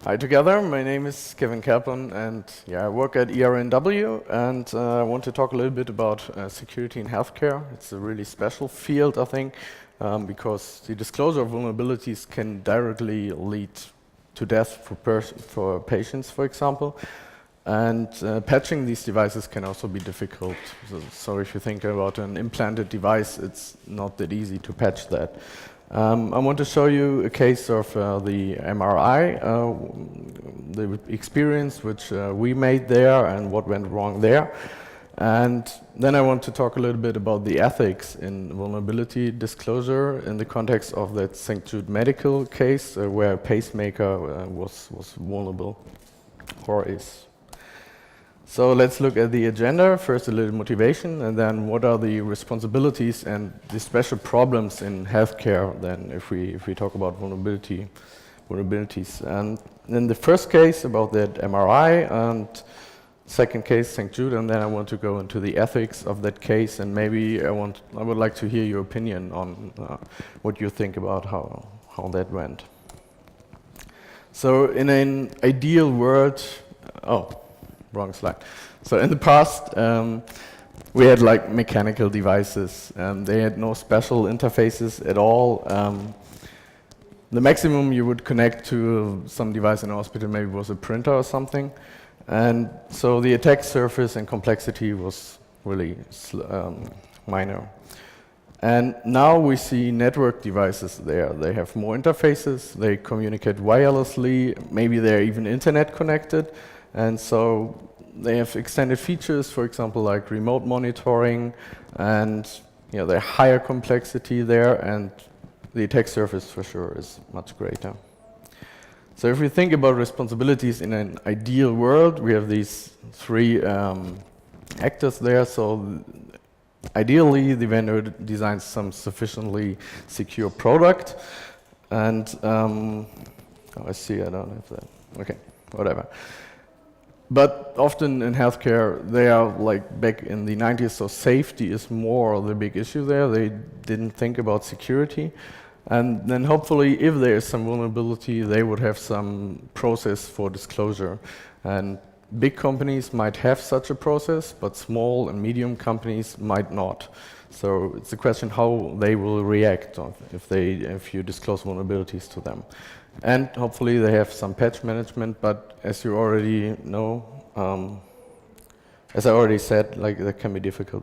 Hi together, my name is Kevin Kaplan and I work at ERNW and I want to talk a little bit about security in healthcare. It's a really special field, I think, because the disclosure of vulnerabilities can directly lead to death for patients, for example. And patching these devices can also be difficult. So if you think about an implanted device, it's not that easy to patch that. I want to show you a case of the MRI, the experience which we made there and what went wrong there. And then I want to talk a little bit about the ethics in vulnerability disclosure in the context of that St. Jude medical case where a pacemaker was vulnerable or is. So let's look at the agenda. First, a little motivation, and then what are the responsibilities and the special problems in healthcare then if we talk about vulnerabilities. And then the first case about that MRI, and second case, St. Jude, and then I want to go into the ethics of that case, and maybe I would like to hear your opinion on what you think about how that went. So in an ideal world, wrong slide. So in the past, we had like mechanical devices. They had no special interfaces at all. The maximum you would connect to some device in a hospital maybe was a printer or something. And so the attack surface and complexity was really minor. And now we see network devices there. They have more interfaces. They communicate wirelessly. Maybe they're even internet connected. And so they have extended features, for example, like remote monitoring, and they're higher complexity there, and the attack surface for sure is much greater. So if we think about responsibilities in an ideal world, we have these three actors there. So ideally, the vendor designs some sufficiently secure product, and I see I don't have that. Okay, whatever. But often in healthcare, they are like back in the 90s, so safety is more the big issue there. They didn't think about security. And then hopefully, if there is some vulnerability, they would have some process for disclosure. And big companies might have such a process, but small and medium companies might not. So it's a question how they will react if you disclose vulnerabilities to them. And hopefully they have some patch management, but as you already know, as I already said, like that can be difficult.